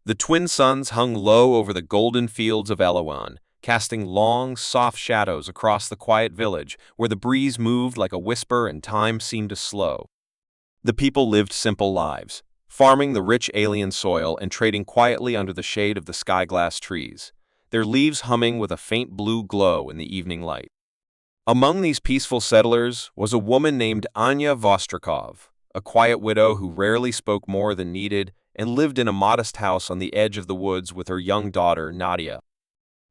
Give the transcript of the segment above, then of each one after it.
The twin suns hung low over the golden fields of Eloan, casting long, soft shadows across the quiet village where the breeze moved like a whisper and time seemed to slow. The people lived simple lives, farming the rich alien soil and trading quietly under the shade of the sky-glass trees, their leaves humming with a faint blue glow in the evening light. Among these peaceful settlers was a woman named Anya Vostrikov, a quiet widow who rarely spoke more than needed and lived in a modest house on the edge of the woods with her young daughter, Nadia.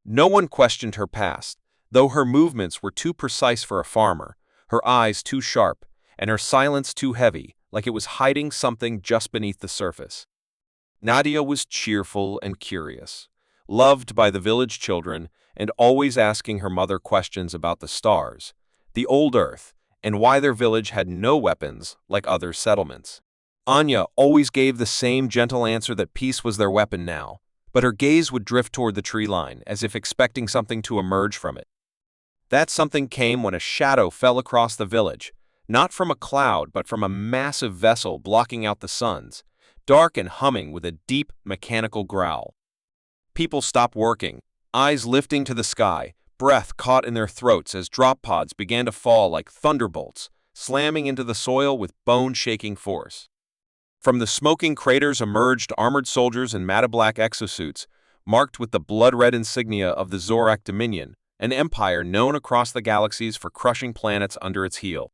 No one questioned her past, though her movements were too precise for a farmer, her eyes too sharp, and her silence too heavy, like it was hiding something just beneath the surface. Nadia was cheerful and curious, loved by the village children, and always asking her mother questions about the stars, the old earth, and why their village had no weapons like other settlements. Anya always gave the same gentle answer that peace was their weapon now, but her gaze would drift toward the tree line, as if expecting something to emerge from it. That something came when a shadow fell across the village, not from a cloud but from a massive vessel blocking out the suns, dark and humming with a deep, mechanical growl. People stopped working, eyes lifting to the sky, breath caught in their throats as drop pods began to fall like thunderbolts, slamming into the soil with bone-shaking force. From the smoking craters emerged armored soldiers in matte black exosuits, marked with the blood-red insignia of the Zorak Dominion, an empire known across the galaxies for crushing planets under its heel.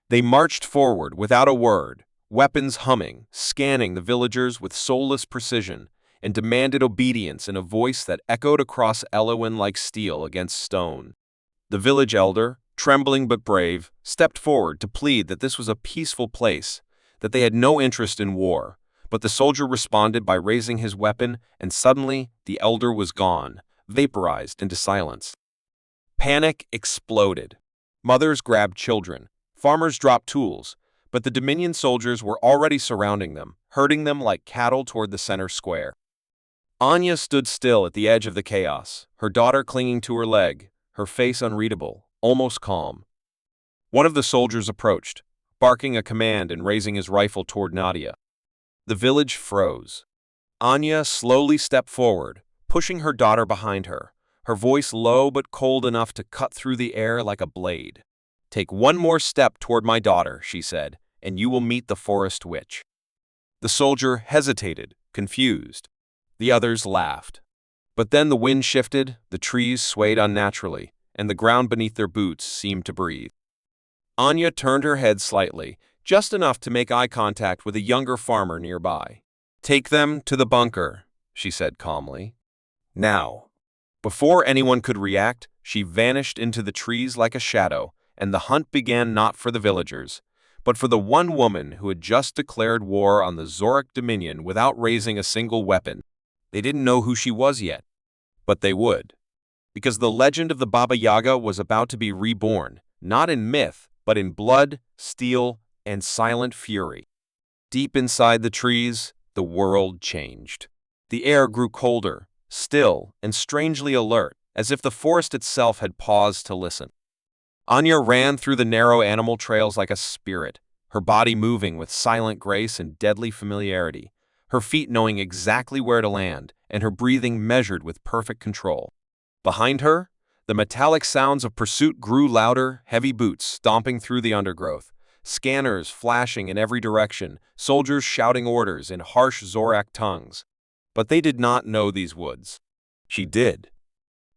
They marched forward without a word, weapons humming, scanning the villagers with soulless precision, and demanded obedience in a voice that echoed across Eloan like steel against stone. The village elder, trembling but brave, stepped forward to plead that this was a peaceful place, that they had no interest in war, but the soldier responded by raising his weapon, and suddenly the elder was gone, vaporized into silence. Panic exploded. Mothers grabbed children, farmers dropped tools, but the Dominion soldiers were already surrounding them, herding them like cattle toward the center square. Anya stood still at the edge of the chaos, her daughter clinging to her leg, her face unreadable, almost calm. One of the soldiers approached, barking a command and raising his rifle toward Nadia. The village froze. Anya slowly stepped forward, pushing her daughter behind her, her voice low but cold enough to cut through the air like a blade. "Take one more step toward my daughter," she said, "and you will meet the forest witch." The soldier hesitated, confused. The others laughed. But then the wind shifted, the trees swayed unnaturally, and the ground beneath their boots seemed to breathe. Anya turned her head slightly, just enough to make eye contact with a younger farmer nearby. "Take them to the bunker," she said calmly. "Now." Before anyone could react, she vanished into the trees like a shadow, and the hunt began not for the villagers, but for the one woman who had just declared war on the Zorak Dominion without raising a single weapon. They didn't know who she was yet, but they would. Because the legend of the Baba Yaga was about to be reborn, not in myth, but in blood, steel, and silent fury. Deep inside the trees, the world changed. The air grew colder, still, and strangely alert, as if the forest itself had paused to listen. Anya ran through the narrow animal trails like a spirit, her body moving with silent grace and deadly familiarity, her feet knowing exactly where to land, and her breathing measured with perfect control. Behind her, the metallic sounds of pursuit grew louder, heavy boots stomping through the undergrowth, scanners flashing in every direction, soldiers shouting orders in harsh Zorak tongues. But they did not know these woods. She did.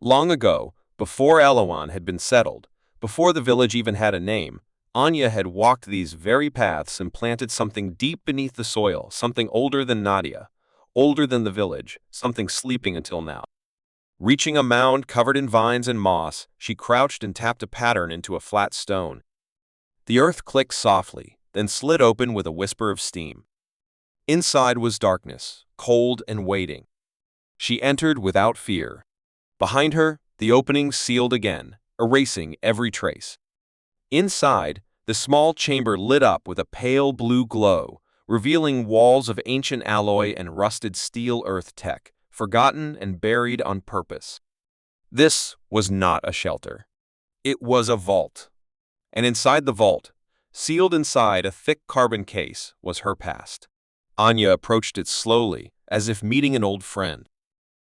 Long ago, before Eloan had been settled, before the village even had a name, Anya had walked these very paths and planted something deep beneath the soil, something older than Nadia, older than the village, something sleeping until now. Reaching a mound covered in vines and moss, she crouched and tapped a pattern into a flat stone. The earth clicked softly, then slid open with a whisper of steam. Inside was darkness, cold and waiting. She entered without fear. Behind her, the opening sealed again, erasing every trace. Inside, the small chamber lit up with a pale blue glow, revealing walls of ancient alloy and rusted steel earth tech, forgotten and buried on purpose. This was not a shelter. It was a vault. And inside the vault, sealed inside a thick carbon case, was her past. Anya approached it slowly, as if meeting an old friend.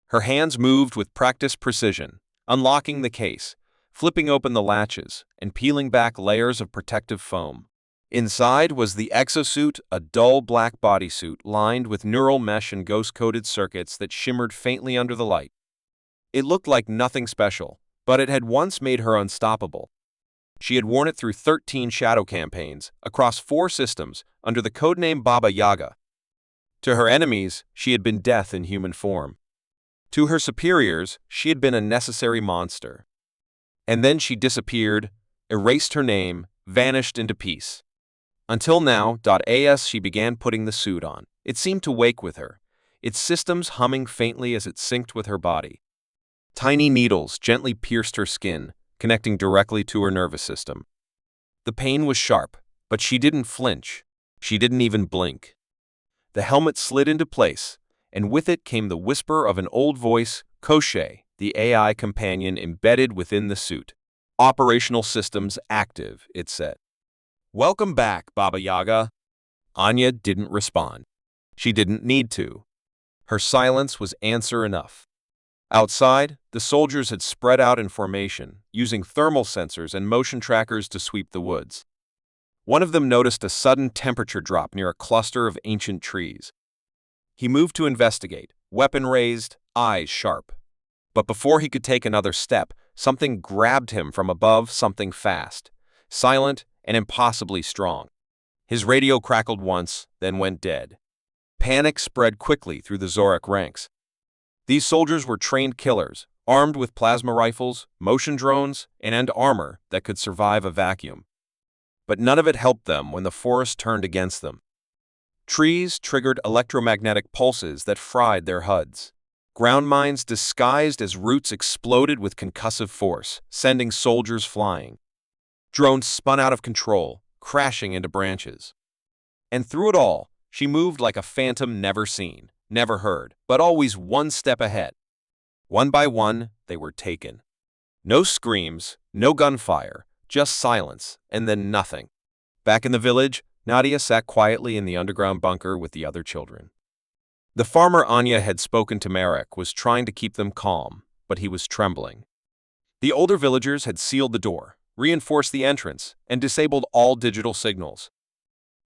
Her hands moved with practiced precision, unlocking the case, flipping open the latches, and peeling back layers of protective foam. Inside was the exosuit, a dull black bodysuit lined with neural mesh and ghost-coated circuits that shimmered faintly under the light. It looked like nothing special, but it had once made her unstoppable. She had worn it through 13 shadow campaigns, across 4 systems, under the codename Baba Yaga. To her enemies, she had been death in human form. To her superiors, she had been a necessary monster. And then she disappeared, erased her name, vanished into peace. Until now, as she began putting the suit on. It seemed to wake with her, its systems humming faintly as it synced with her body. Tiny needles gently pierced her skin, connecting directly to her nervous system. The pain was sharp, but she didn't flinch. She didn't even blink. The helmet slid into place, and with it came the whisper of an old voice, Koshé, the AI companion embedded within the suit. "Operational systems active," it said. "Welcome back, Baba Yaga." Anya didn't respond. She didn't need to. Her silence was answer enough. Outside, the soldiers had spread out in formation, using thermal sensors and motion trackers to sweep the woods. One of them noticed a sudden temperature drop near a cluster of ancient trees. He moved to investigate, weapon raised, eyes sharp. But before he could take another step, something grabbed him from above, something fast, silent, and impossibly strong. His radio crackled once, then went dead. Panic spread quickly through the Zorak ranks. These soldiers were trained killers, armed with plasma rifles, motion drones, and armor that could survive a vacuum. But none of it helped them when the forest turned against them. Trees triggered electromagnetic pulses that fried their HUDs. Ground mines disguised as roots exploded with concussive force, sending soldiers flying. Drones spun out of control, crashing into branches. And through it all, she moved like a phantom never seen, never heard, but always one step ahead. One by one, they were taken. No screams, no gunfire, just silence, and then nothing. Back in the village, Nadia sat quietly in the underground bunker with the other children. The farmer Anya had spoken to Marek was trying to keep them calm, but he was trembling. The older villagers had sealed the door, reinforced the entrance, and disabled all digital signals.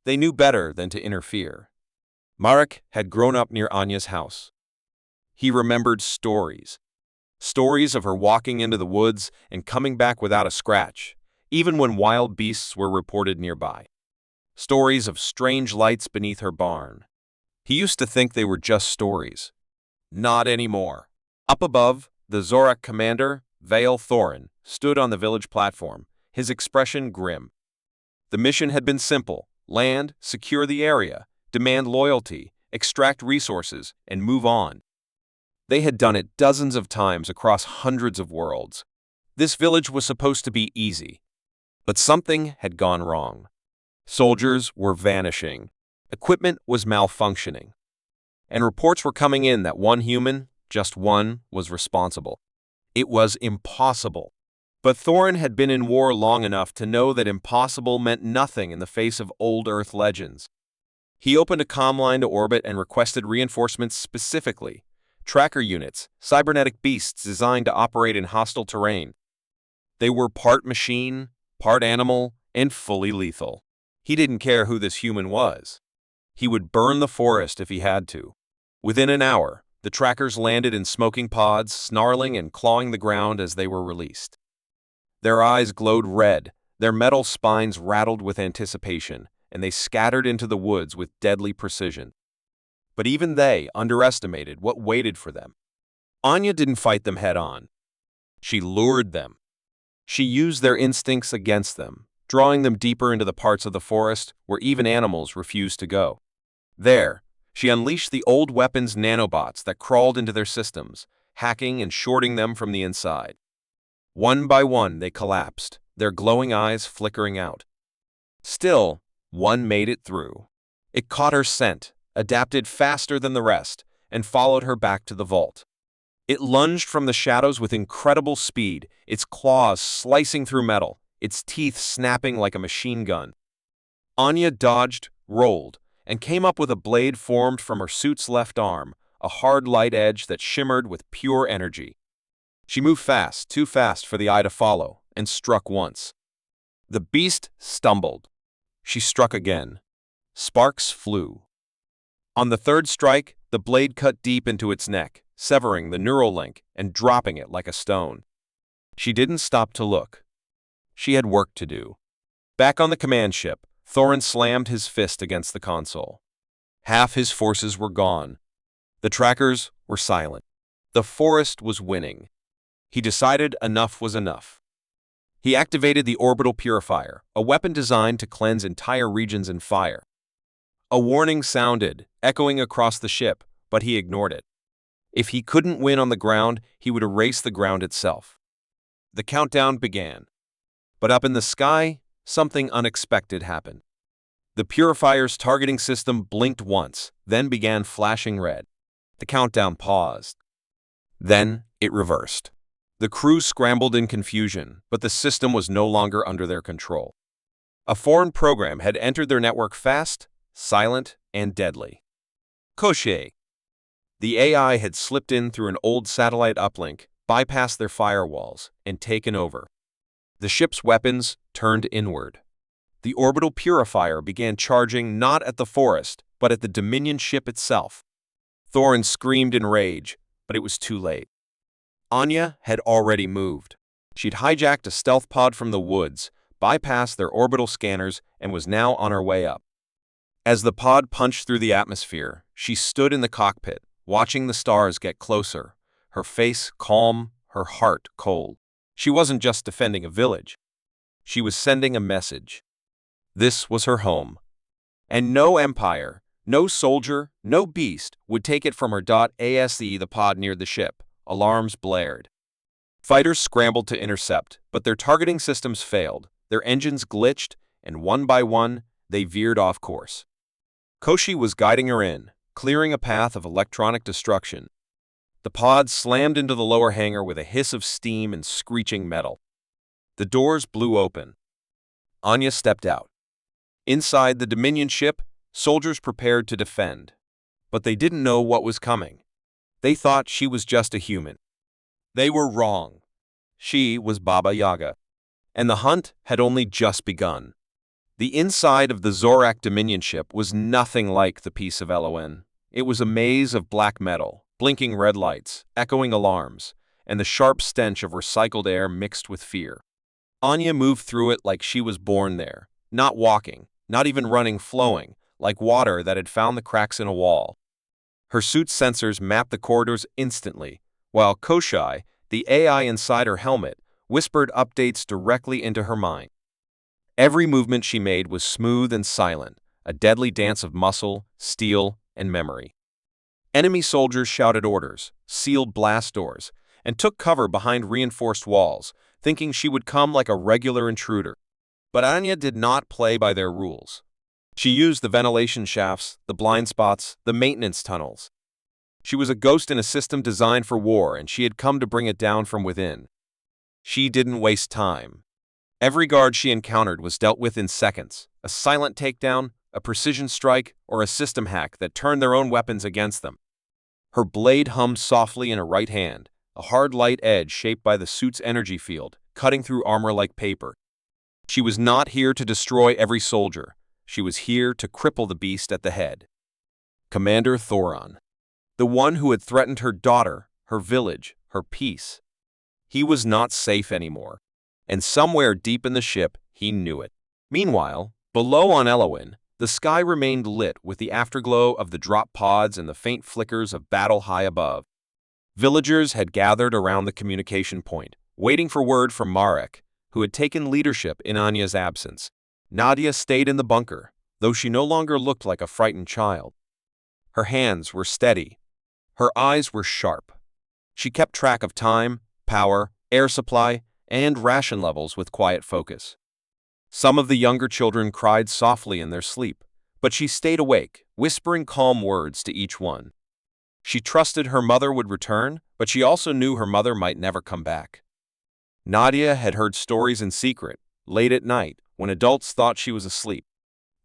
They knew better than to interfere. Marek had grown up near Anya's house. He remembered stories. Stories of her walking into the woods and coming back without a scratch, even when wild beasts were reported nearby. Stories of strange lights beneath her barn. He used to think they were just stories. Not anymore. Up above, the Zorak commander, Vale Thorin, stood on the village platform, his expression grim. The mission had been simple: land, secure the area, demand loyalty, extract resources, and move on. They had done it dozens of times across hundreds of worlds. This village was supposed to be easy. But something had gone wrong. Soldiers were vanishing. Equipment was malfunctioning. And reports were coming in that one human, just one, was responsible. It was impossible. But Thorin had been in war long enough to know that impossible meant nothing in the face of old Earth legends. He opened a comm line to orbit and requested reinforcements specifically: tracker units, cybernetic beasts designed to operate in hostile terrain. They were part machine, part animal, and fully lethal. He didn't care who this human was. He would burn the forest if he had to. Within an hour, the trackers landed in smoking pods, snarling and clawing the ground as they were released. Their eyes glowed red, their metal spines rattled with anticipation, and they scattered into the woods with deadly precision. But even they underestimated what waited for them. Anya didn't fight them head-on. She lured them. She used their instincts against them, drawing them deeper into the parts of the forest where even animals refused to go. There, she unleashed the old weapons nanobots that crawled into their systems, hacking and shorting them from the inside. One by one, they collapsed, their glowing eyes flickering out. Still, one made it through. It caught her scent, adapted faster than the rest, and followed her back to the vault. It lunged from the shadows with incredible speed, its claws slicing through metal, its teeth snapping like a machine gun. Anya dodged, rolled, and came up with a blade formed from her suit's left arm, a hard light edge that shimmered with pure energy. She moved fast, too fast for the eye to follow, and struck once. The beast stumbled. She struck again. Sparks flew. On the third strike, the blade cut deep into its neck, severing the neural link and dropping it like a stone. She didn't stop to look. She had work to do. Back on the command ship, Thorin slammed his fist against the console. Half his forces were gone. The trackers were silent. The forest was winning. He decided enough was enough. He activated the orbital purifier, a weapon designed to cleanse entire regions in fire. A warning sounded, echoing across the ship, but he ignored it. If he couldn't win on the ground, he would erase the ground itself. The countdown began. But up in the sky, something unexpected happened. The purifier's targeting system blinked once, then began flashing red. The countdown paused. Then it reversed. The crew scrambled in confusion, but the system was no longer under their control. A foreign program had entered their network fast, silent, and deadly. Koshie. The AI had slipped in through an old satellite uplink, bypassed their firewalls, and taken over. The ship's weapons turned inward. The orbital purifier began charging not at the forest, but at the Dominion ship itself. Thorin screamed in rage, but it was too late. Anya had already moved. She'd hijacked a stealth pod from the woods, bypassed their orbital scanners, and was now on her way up. As the pod punched through the atmosphere, she stood in the cockpit, watching the stars get closer, her face calm, her heart cold. She wasn't just defending a village. She was sending a message. This was her home. And no empire, no soldier, no beast would take it from her. As the pod neared the ship, alarms blared. Fighters scrambled to intercept, but their targeting systems failed, their engines glitched, and one by one, they veered off course. Koshie was guiding her in, clearing a path of electronic destruction. The pod slammed into the lower hangar with a hiss of steam and screeching metal. The doors blew open. Anya stepped out. Inside the Dominion ship, soldiers prepared to defend. But they didn't know what was coming. They thought she was just a human. They were wrong. She was Baba Yaga. And the hunt had only just begun. The inside of the Zorak Dominion ship was nothing like the Peace of Elwyn. It was a maze of black metal, blinking red lights, echoing alarms, and the sharp stench of recycled air mixed with fear. Anya moved through it like she was born there, not walking, not even running, flowing, like water that had found the cracks in a wall. Her suit's sensors mapped the corridors instantly, while Koshie, the AI inside her helmet, whispered updates directly into her mind. Every movement she made was smooth and silent, a deadly dance of muscle, steel, and memory. Enemy soldiers shouted orders, sealed blast doors, and took cover behind reinforced walls, thinking she would come like a regular intruder. But Anya did not play by their rules. She used the ventilation shafts, the blind spots, the maintenance tunnels. She was a ghost in a system designed for war, and she had come to bring it down from within. She didn't waste time. Every guard she encountered was dealt with in seconds, a silent takedown, a precision strike, or a system hack that turned their own weapons against them. Her blade hummed softly in her right hand, a hard light edge shaped by the suit's energy field, cutting through armor like paper. She was not here to destroy every soldier. She was here to cripple the beast at the head. Commander Thoron, the one who had threatened her daughter, her village, her peace. He was not safe anymore. And somewhere deep in the ship, he knew it. Meanwhile, below on Elwyn, the sky remained lit with the afterglow of the drop pods and the faint flickers of battle high above. Villagers had gathered around the communication point, waiting for word from Marek, who had taken leadership in Anya's absence. Nadia stayed in the bunker, though she no longer looked like a frightened child. Her hands were steady. Her eyes were sharp. She kept track of time, power, air supply, and ration levels with quiet focus. Some of the younger children cried softly in their sleep, but she stayed awake, whispering calm words to each one. She trusted her mother would return, but she also knew her mother might never come back. Nadia had heard stories in secret, late at night, when adults thought she was asleep.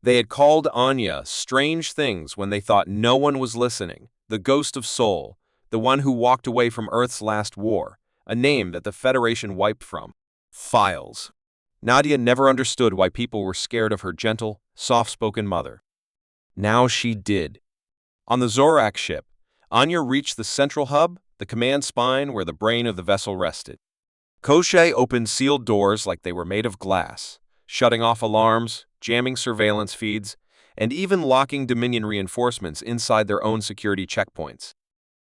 They had called Anya strange things when they thought no one was listening, the ghost of Sol, the one who walked away from Earth's last war, a name that the Federation wiped from files. Nadia never understood why people were scared of her gentle, soft-spoken mother. Now she did. On the Zorak ship, Anya reached the central hub, the command spine where the brain of the vessel rested. Koshé opened sealed doors like they were made of glass, shutting off alarms, jamming surveillance feeds, and even locking Dominion reinforcements inside their own security checkpoints.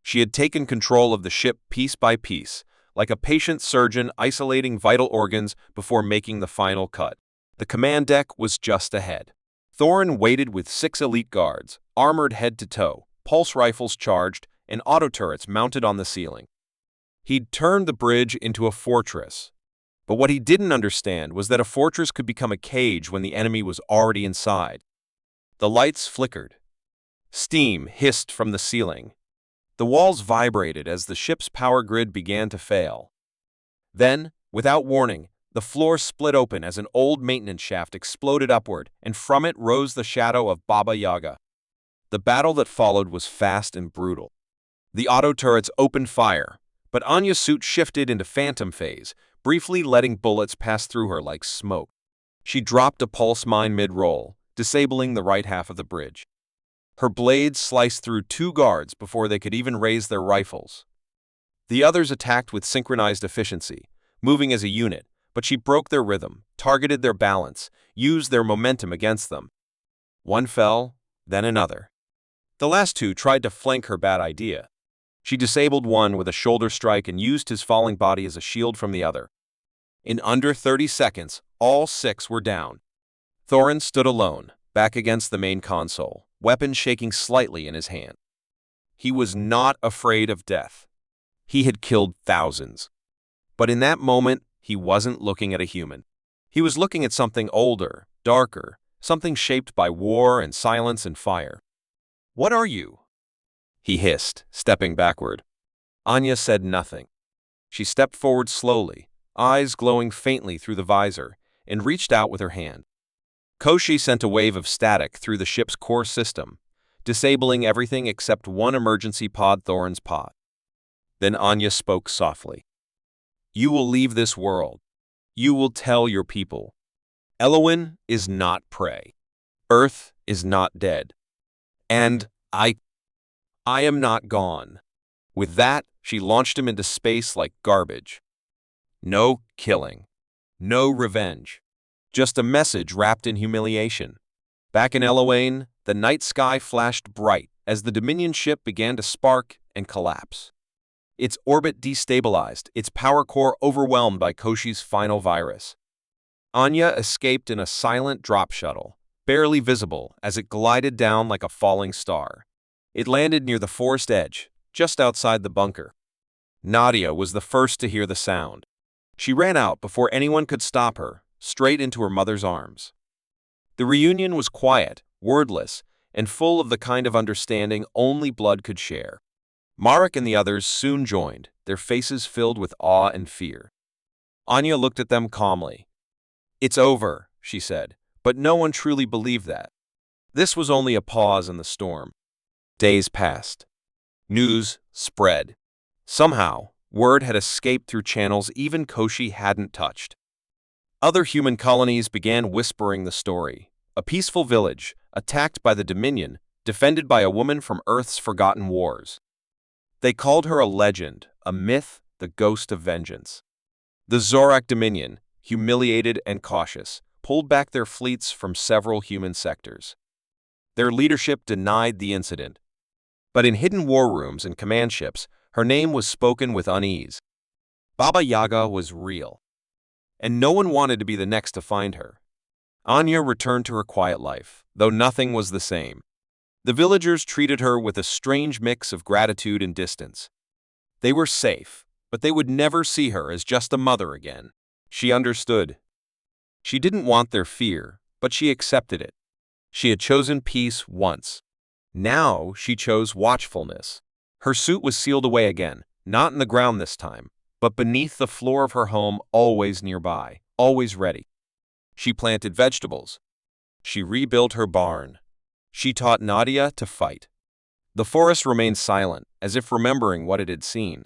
She had taken control of the ship piece by piece, like a patient surgeon isolating vital organs before making the final cut. The command deck was just ahead. Thorin waited with 6 elite guards, armored head to toe, pulse rifles charged, and auto turrets mounted on the ceiling. He'd turned the bridge into a fortress. But what he didn't understand was that a fortress could become a cage when the enemy was already inside. The lights flickered. Steam hissed from the ceiling. The walls vibrated as the ship's power grid began to fail. Then, without warning, the floor split open as an old maintenance shaft exploded upward, and from it rose the shadow of Baba Yaga. The battle that followed was fast and brutal. The auto turrets opened fire, but Anya's suit shifted into phantom phase, briefly letting bullets pass through her like smoke. She dropped a pulse mine mid-roll, disabling the right half of the bridge. Her blades sliced through 2 guards before they could even raise their rifles. The others attacked with synchronized efficiency, moving as a unit, but she broke their rhythm, targeted their balance, used their momentum against them. One fell, then another. The last 2 tried to flank her bad idea. She disabled one with a shoulder strike and used his falling body as a shield from the other. In under 30 seconds, all 6 were down. Thorin stood alone, back against the main console, weapon shaking slightly in his hand. He was not afraid of death. He had killed thousands. But in that moment, he wasn't looking at a human. He was looking at something older, darker, something shaped by war and silence and fire. "What are you?" he hissed, stepping backward. Anya said nothing. She stepped forward slowly, eyes glowing faintly through the visor, and reached out with her hand. Koshi sent a wave of static through the ship's core system, disabling everything except one emergency pod, Thorin's pod. Then Anya spoke softly. "You will leave this world. You will tell your people. Elowin is not prey. Earth is not dead. And I am not gone." With that, she launched him into space like garbage. No killing. No revenge. Just a message wrapped in humiliation. Back in Elowain, the night sky flashed bright as the Dominion ship began to spark and collapse. Its orbit destabilized, its power core overwhelmed by Koshi's final virus. Anya escaped in a silent drop shuttle, barely visible as it glided down like a falling star. It landed near the forest edge, just outside the bunker. Nadia was the first to hear the sound. She ran out before anyone could stop her, straight into her mother's arms. The reunion was quiet, wordless, and full of the kind of understanding only blood could share. Marek and the others soon joined, their faces filled with awe and fear. Anya looked at them calmly. "It's over," she said, but no one truly believed that. This was only a pause in the storm. Days passed. News spread. Somehow, word had escaped through channels even Koshi hadn't touched. Other human colonies began whispering the story. A peaceful village, attacked by the Dominion, defended by a woman from Earth's forgotten wars. They called her a legend, a myth, the ghost of vengeance. The Zorak Dominion, humiliated and cautious, pulled back their fleets from several human sectors. Their leadership denied the incident. But in hidden war rooms and command ships, her name was spoken with unease. Baba Yaga was real, and no one wanted to be the next to find her. Anya returned to her quiet life, though nothing was the same. The villagers treated her with a strange mix of gratitude and distance. They were safe, but they would never see her as just a mother again. She understood. She didn't want their fear, but she accepted it. She had chosen peace once. Now she chose watchfulness. Her suit was sealed away again, not in the ground this time, but beneath the floor of her home, always nearby, always ready. She planted vegetables. She rebuilt her barn. She taught Nadia to fight. The forest remained silent, as if remembering what it had seen.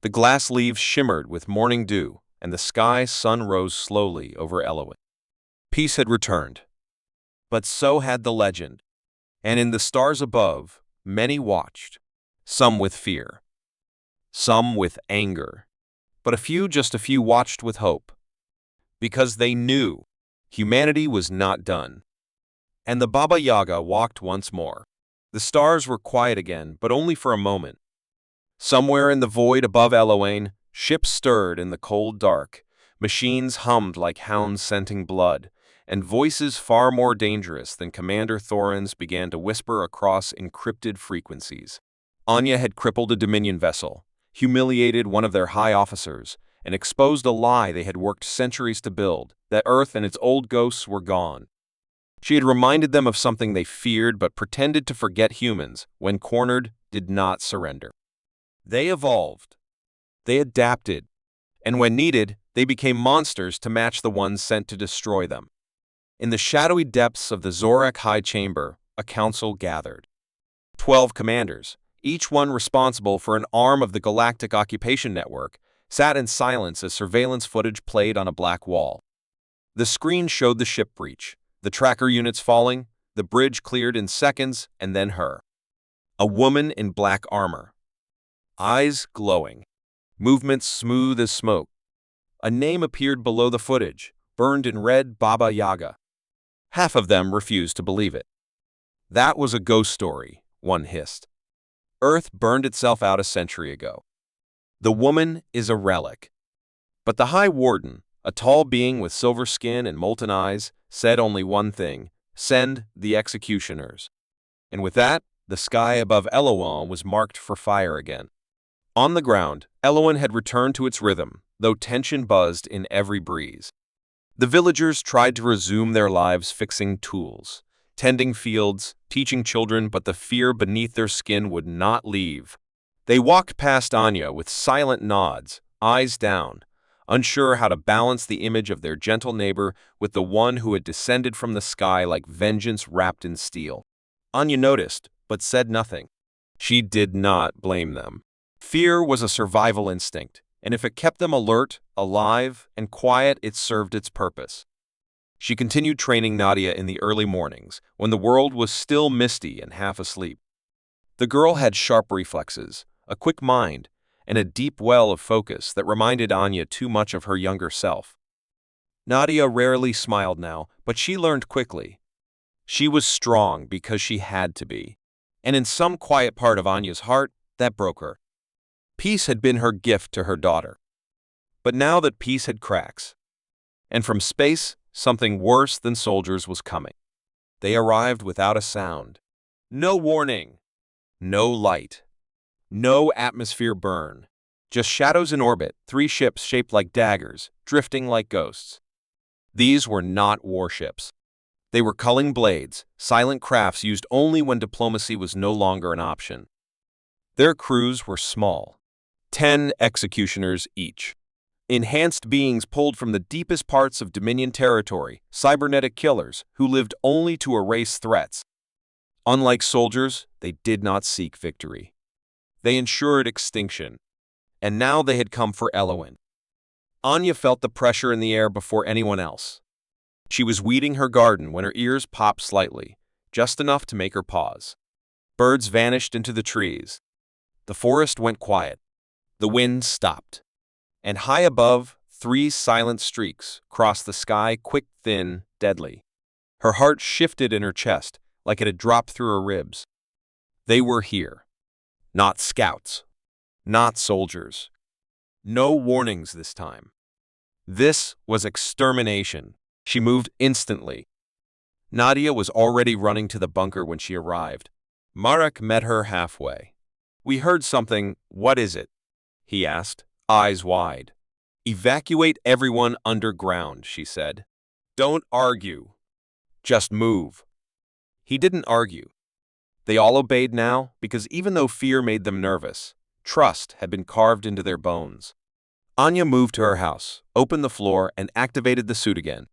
The glass leaves shimmered with morning dew, and the sky sun rose slowly over Elowen. Peace had returned. But so had the legend. And in the stars above, many watched, some with fear, some with anger, but just a few watched with hope, because they knew humanity was not done. And the Baba Yaga walked once more. The stars were quiet again, but only for a moment. Somewhere in the void above Elowain, ships stirred in the cold dark, machines hummed like hounds scenting blood, and voices far more dangerous than Commander Thorin's began to whisper across encrypted frequencies. Anya had crippled a Dominion vessel, humiliated one of their high officers, and exposed a lie they had worked centuries to build, that Earth and its old ghosts were gone. She had reminded them of something they feared but pretended to forget. Humans, when cornered, did not surrender. They evolved. They adapted. And when needed, they became monsters to match the ones sent to destroy them. In the shadowy depths of the Zorak High Chamber, a council gathered. 12 commanders, each one responsible for an arm of the Galactic Occupation Network, sat in silence as surveillance footage played on a black wall. The screen showed the ship breach, the tracker units falling, the bridge cleared in seconds, and then her. A woman in black armor. Eyes glowing. Movements smooth as smoke. A name appeared below the footage, burned in red: Baba Yaga. Half of them refused to believe it. That was a ghost story, one hissed. Earth burned itself out a century ago. The woman is a relic. But the High Warden, a tall being with silver skin and molten eyes, said only one thing: send the executioners. And with that, the sky above Elowen was marked for fire again. On the ground, Elowen had returned to its rhythm, though tension buzzed in every breeze. The villagers tried to resume their lives, fixing tools, tending fields, teaching children, but the fear beneath their skin would not leave. They walked past Anya with silent nods, eyes down, unsure how to balance the image of their gentle neighbor with the one who had descended from the sky like vengeance wrapped in steel. Anya noticed, but said nothing. She did not blame them. Fear was a survival instinct, and if it kept them alert, alive, and quiet, it served its purpose. She continued training Nadia in the early mornings, when the world was still misty and half asleep. The girl had sharp reflexes, a quick mind, and a deep well of focus that reminded Anya too much of her younger self. Nadia rarely smiled now, but she learned quickly. She was strong because she had to be, and in some quiet part of Anya's heart, that broke her. Peace had been her gift to her daughter. But now that peace had cracks, and from space, something worse than soldiers was coming. They arrived without a sound. No warning. No light. No atmosphere burn. Just shadows in orbit, 3 ships shaped like daggers, drifting like ghosts. These were not warships. They were culling blades, silent crafts used only when diplomacy was no longer an option. Their crews were small. 10 executioners each. Enhanced beings pulled from the deepest parts of Dominion territory, cybernetic killers who lived only to erase threats. Unlike soldiers, they did not seek victory. They ensured extinction. And now they had come for Elowen. Anya felt the pressure in the air before anyone else. She was weeding her garden when her ears popped slightly, just enough to make her pause. Birds vanished into the trees. The forest went quiet. The wind stopped. And high above, 3 silent streaks crossed the sky, quick, thin, deadly. Her heart shifted in her chest, like it had dropped through her ribs. They were here. Not scouts. Not soldiers. No warnings this time. This was extermination. She moved instantly. Nadia was already running to the bunker when she arrived. Marek met her halfway. "We heard something. What is it?" he asked, eyes wide. "Evacuate everyone underground," she said. "Don't argue. Just move." He didn't argue. They all obeyed now because even though fear made them nervous, trust had been carved into their bones. Anya moved to her house, opened the floor, and activated the suit again.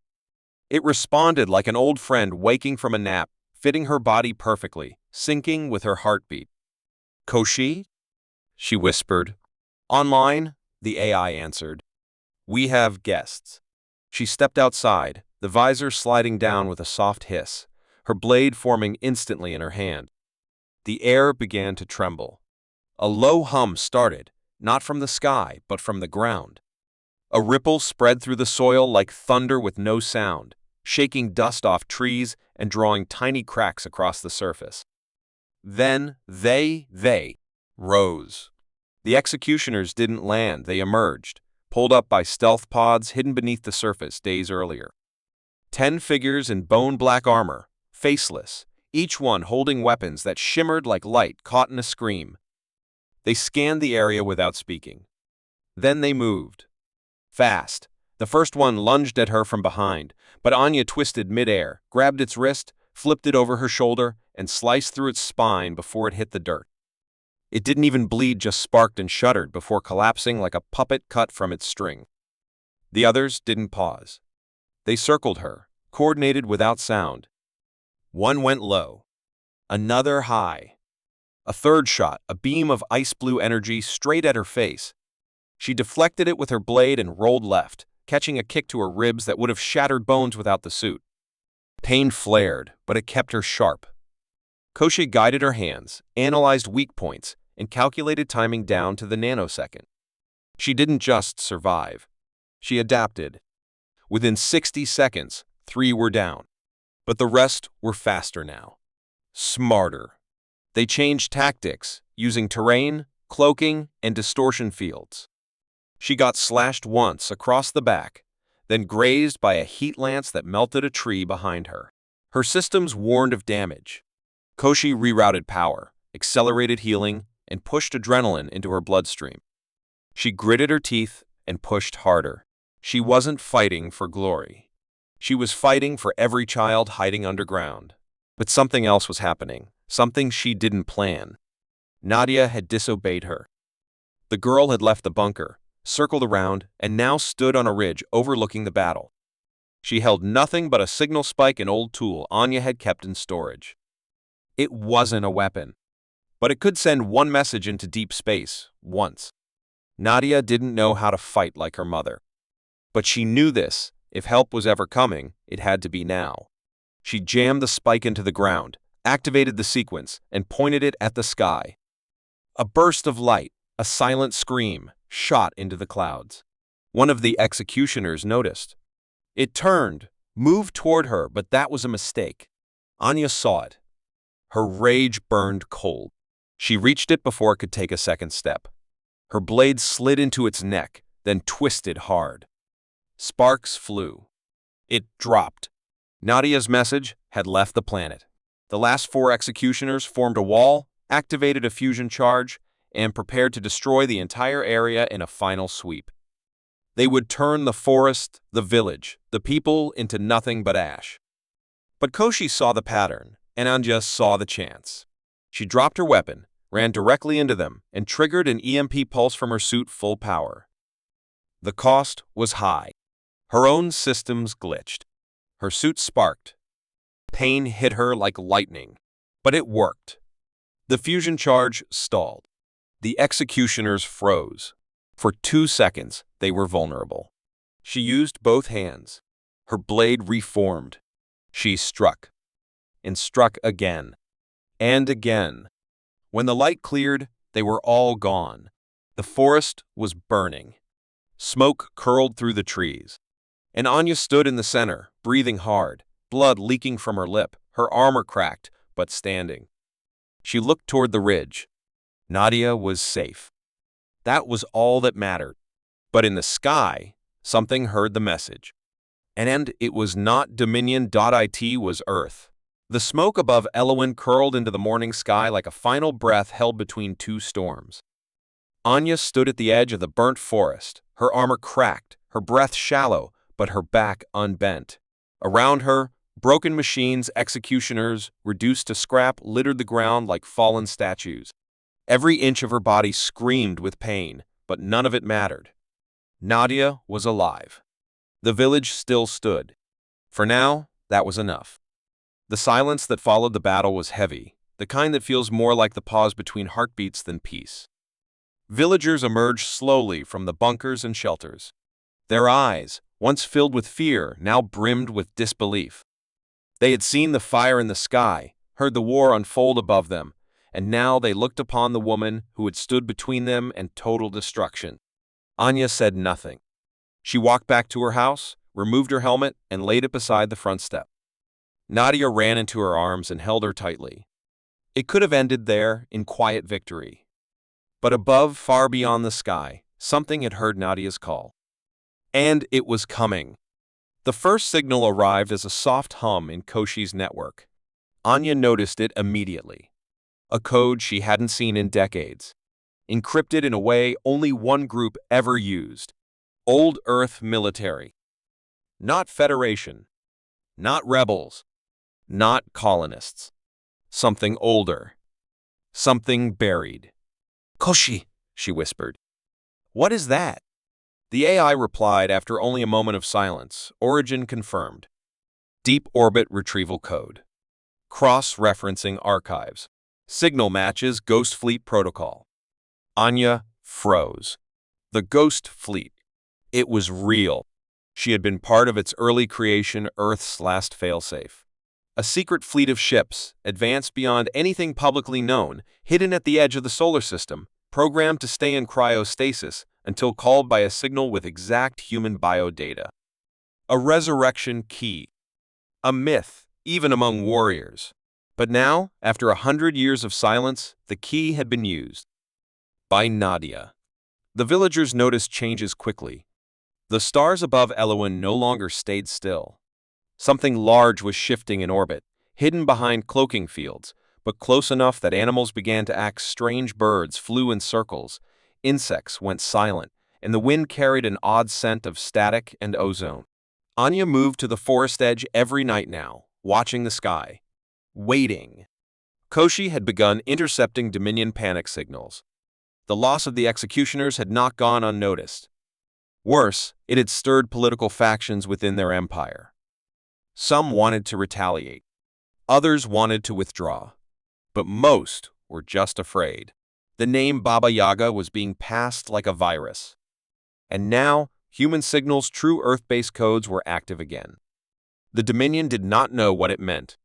It responded like an old friend waking from a nap, fitting her body perfectly, syncing with her heartbeat. Koshi? She whispered. Online, the AI answered. We have guests. She stepped outside, the visor sliding down with a soft hiss, her blade forming instantly in her hand. The air began to tremble. A low hum started, not from the sky, but from the ground. A ripple spread through the soil like thunder with no sound, shaking dust off trees and drawing tiny cracks across the surface. Then they rose. The executioners didn't land, they emerged, pulled up by stealth pods hidden beneath the surface days earlier. 10 figures in bone-black armor, faceless, each one holding weapons that shimmered like light caught in a scream. They scanned the area without speaking. Then they moved. Fast. The first one lunged at her from behind, but Anya twisted midair, grabbed its wrist, flipped it over her shoulder, and sliced through its spine before it hit the dirt. It didn't even bleed, just sparked and shuddered before collapsing like a puppet cut from its string. The others didn't pause. They circled her, coordinated without sound. One went low. Another high. A third shot, a beam of ice blue energy straight at her face. She deflected it with her blade and rolled left, catching a kick to her ribs that would have shattered bones without the suit. Pain flared, but it kept her sharp. Koshi guided her hands, analyzed weak points, and calculated timing down to the nanosecond. She didn't just survive. She adapted. Within 60 seconds, 3 were down. But the rest were faster now. Smarter. They changed tactics, using terrain, cloaking, and distortion fields. She got slashed once across the back, then grazed by a heat lance that melted a tree behind her. Her systems warned of damage. Koshi rerouted power, accelerated healing, and pushed adrenaline into her bloodstream. She gritted her teeth and pushed harder. She wasn't fighting for glory. She was fighting for every child hiding underground. But something else was happening, something she didn't plan. Nadia had disobeyed her. The girl had left the bunker, circled around, and now stood on a ridge overlooking the battle. She held nothing but a signal spike, an old tool Anya had kept in storage. It wasn't a weapon, but it could send one message into deep space, once. Nadia didn't know how to fight like her mother. But she knew this. If help was ever coming, it had to be now. She jammed the spike into the ground, activated the sequence, and pointed it at the sky. A burst of light, a silent scream, shot into the clouds. One of the executioners noticed. It turned, moved toward her, but that was a mistake. Anya saw it. Her rage burned cold. She reached it before it could take a second step. Her blade slid into its neck, then twisted hard. Sparks flew. It dropped. Nadia's message had left the planet. The last 4 executioners formed a wall, activated a fusion charge, and prepared to destroy the entire area in a final sweep. They would turn the forest, the village, the people into nothing but ash. But Koshi saw the pattern, and Anya saw the chance. She dropped her weapon, ran directly into them, and triggered an EMP pulse from her suit full power. The cost was high. Her own systems glitched. Her suit sparked. Pain hit her like lightning. But it worked. The fusion charge stalled. The executioners froze. For 2 seconds, they were vulnerable. She used both hands. Her blade reformed. She struck. And struck again. And again. When the light cleared, they were all gone. The forest was burning. Smoke curled through the trees. And Anya stood in the center, breathing hard, blood leaking from her lip, her armor cracked, but standing. She looked toward the ridge. Nadia was safe. That was all that mattered. But in the sky, something heard the message. And it was not Dominion.it was Earth. The smoke above Elowin curled into the morning sky like a final breath held between 2 storms. Anya stood at the edge of the burnt forest, her armor cracked, her breath shallow, but her back unbent. Around her, broken machines, executioners, reduced to scrap, littered the ground like fallen statues. Every inch of her body screamed with pain, but none of it mattered. Nadia was alive. The village still stood. For now, that was enough. The silence that followed the battle was heavy, the kind that feels more like the pause between heartbeats than peace. Villagers emerged slowly from the bunkers and shelters. Their eyes, once filled with fear, now brimmed with disbelief. They had seen the fire in the sky, heard the war unfold above them, and now they looked upon the woman who had stood between them and total destruction. Anya said nothing. She walked back to her house, removed her helmet, and laid it beside the front step. Nadia ran into her arms and held her tightly. It could have ended there, in quiet victory. But above, far beyond the sky, something had heard Nadia's call. And it was coming. The first signal arrived as a soft hum in Koshi's network. Anya noticed it immediately. A code she hadn't seen in decades. Encrypted in a way only one group ever used. Old Earth military. Not Federation. Not rebels. Not colonists. Something older. Something buried. "Koshi," she whispered. "What is that?" The AI replied after only a moment of silence. Origin confirmed. Deep orbit retrieval code. Cross-referencing archives. Signal matches Ghost Fleet protocol. Anya froze. The Ghost Fleet. It was real. She had been part of its early creation, Earth's last failsafe. A secret fleet of ships, advanced beyond anything publicly known, hidden at the edge of the solar system, programmed to stay in cryostasis until called by a signal with exact human biodata. A resurrection key. A myth, even among warriors. But now, after 100 years of silence, the key had been used. By Nadia. The villagers noticed changes quickly. The stars above Elowen no longer stayed still. Something large was shifting in orbit, hidden behind cloaking fields, but close enough that animals began to act strange. Birds flew in circles, insects went silent, and the wind carried an odd scent of static and ozone. Anya moved to the forest edge every night now, watching the sky. Waiting. Koshi had begun intercepting Dominion panic signals. The loss of the executioners had not gone unnoticed. Worse, it had stirred political factions within their empire. Some wanted to retaliate. Others wanted to withdraw. But most were just afraid. The name Baba Yaga was being passed like a virus. And now, human signals' true Earth-based codes were active again. The Dominion did not know what it meant.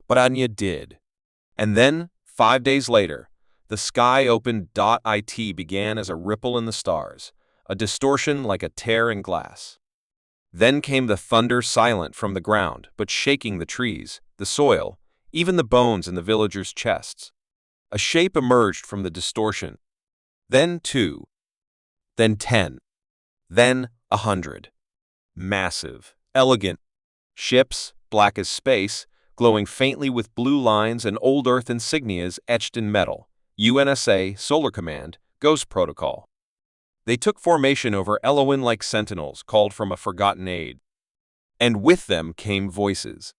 But Anya did. And then, 5 days later, the sky opened. It began as a ripple in the stars, a distortion like a tear in glass. Then came the thunder, silent from the ground, but shaking the trees, the soil, even the bones in the villagers' chests. A shape emerged from the distortion. Then 2. Then 10. Then 100. Massive, elegant. Ships, black as space, glowing faintly with blue lines and old Earth insignias etched in metal. UNSA, Solar Command, Ghost Protocol. They took formation over Elowen like sentinels called from a forgotten age. And with them came voices.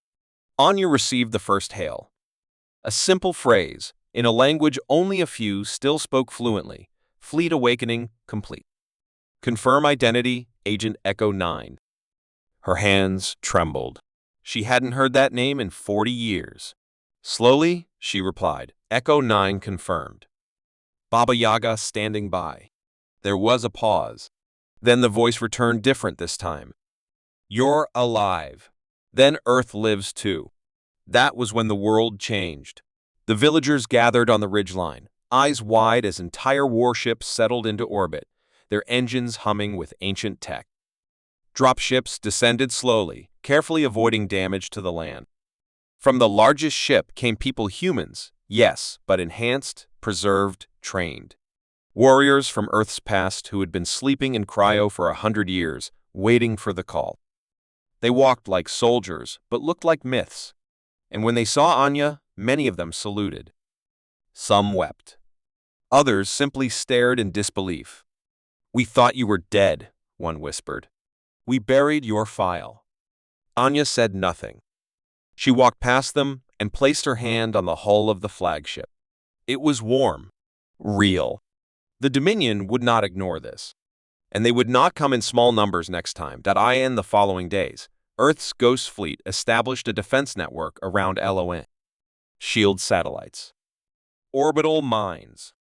Anya received the first hail. A simple phrase, in a language only a few still spoke fluently. Fleet awakening complete. Confirm identity, Agent Echo 9. Her hands trembled. She hadn't heard that name in 40 years. Slowly, she replied, Echo 9 confirmed. Baba Yaga standing by. There was a pause. Then the voice returned, different this time. You're alive. Then Earth lives too. That was when the world changed. The villagers gathered on the ridgeline, eyes wide as entire warships settled into orbit, their engines humming with ancient tech. Dropships descended slowly, carefully avoiding damage to the land. From the largest ship came people, humans, yes, but enhanced, preserved, trained. Warriors from Earth's past who had been sleeping in cryo for 100 years, waiting for the call. They walked like soldiers, but looked like myths. And when they saw Anya, many of them saluted. Some wept. Others simply stared in disbelief. We thought you were dead, one whispered. We buried your file. Anya said nothing. She walked past them and placed her hand on the hull of the flagship. It was warm. Real. The Dominion would not ignore this. And they would not come in small numbers next time. In the following days, Earth's Ghost Fleet established a defense network around LON. Shield satellites. Orbital mines.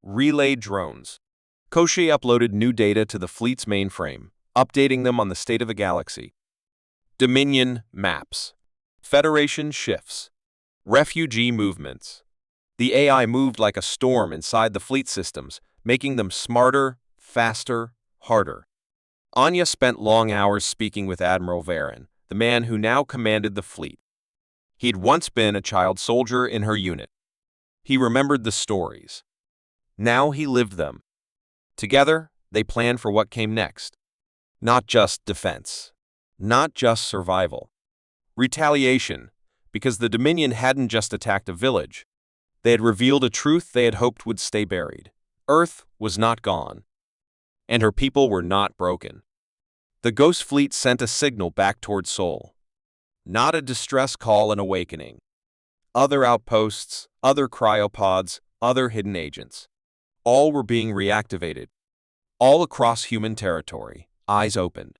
Relay drones. Koshi uploaded new data to the fleet's mainframe, updating them on the state of the galaxy. Dominion maps. Federation shifts. Refugee movements. The AI moved like a storm inside the fleet systems, making them smarter, faster, harder. Anya spent long hours speaking with Admiral Varen, the man who now commanded the fleet. He'd once been a child soldier in her unit. He remembered the stories. Now he lived them. Together, they planned for what came next. Not just defense. Not just survival. Retaliation, because the Dominion hadn't just attacked a village. They had revealed a truth they had hoped would stay buried. Earth was not gone. And her people were not broken. The Ghost Fleet sent a signal back toward Sol. Not a distress call, an awakening. Other outposts, other cryopods, other hidden agents. All were being reactivated. All across human territory, eyes opened.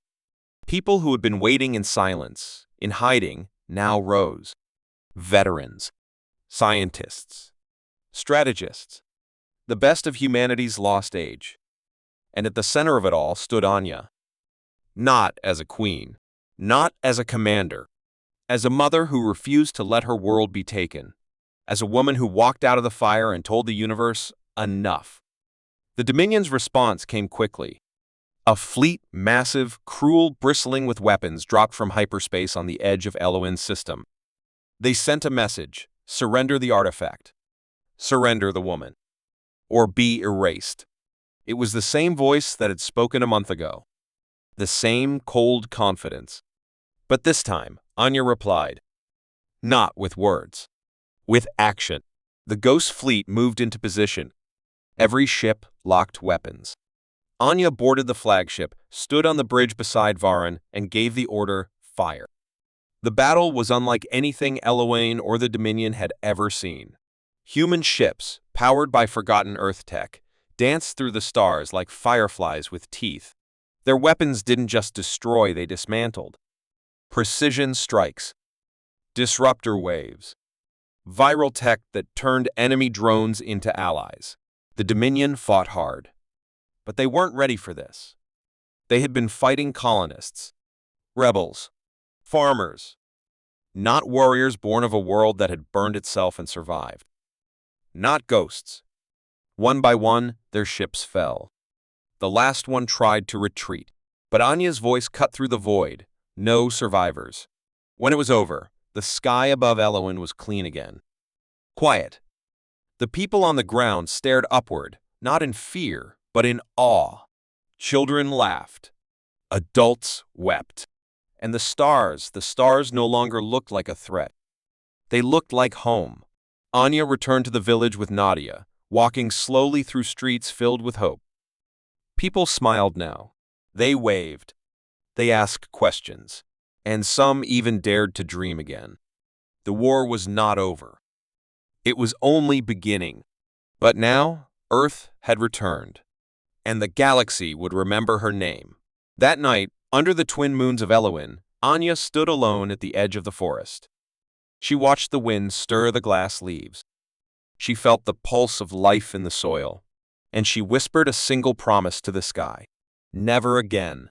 People who had been waiting in silence, in hiding, now rose. Veterans. Scientists. Strategists. The best of humanity's lost age. And at the center of it all stood Anya. Not as a queen. Not as a commander. As a mother who refused to let her world be taken. As a woman who walked out of the fire and told the universe, enough. The Dominion's response came quickly. A fleet, massive, cruel, bristling with weapons, dropped from hyperspace on the edge of Eloin's system. They sent a message: surrender the artifact. Surrender the woman. Or be erased. It was the same voice that had spoken a month ago. The same cold confidence. But this time, Anya replied. Not with words. With action. The Ghost Fleet moved into position. Every ship locked weapons. Anya boarded the flagship, stood on the bridge beside Varen, and gave the order, fire. The battle was unlike anything Eloin or the Dominion had ever seen. Human ships, powered by forgotten Earth tech, danced through the stars like fireflies with teeth. Their weapons didn't just destroy, they dismantled. Precision strikes. Disruptor waves. Viral tech that turned enemy drones into allies. The Dominion fought hard. But they weren't ready for this. They had been fighting colonists, rebels, farmers, not warriors born of a world that had burned itself and survived. Not ghosts. One by one, their ships fell. The last one tried to retreat, but Anya's voice cut through the void. No survivors. When it was over, the sky above Eloin was clean again. Quiet. The people on the ground stared upward, not in fear, but in awe. Children laughed. Adults wept. And the stars no longer looked like a threat. They looked like home. Anya returned to the village with Nadia, walking slowly through streets filled with hope. People smiled now. They waved. They asked questions. And some even dared to dream again. The war was not over. It was only beginning. But now, Earth had returned. And the galaxy would remember her name. That night, under the twin moons of Eloin, Anya stood alone at the edge of the forest. She watched the wind stir the glass leaves. She felt the pulse of life in the soil, and she whispered a single promise to the sky. Never again.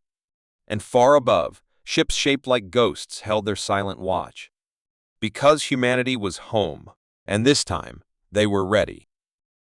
And far above, ships shaped like ghosts held their silent watch. Because humanity was home, and this time, they were ready.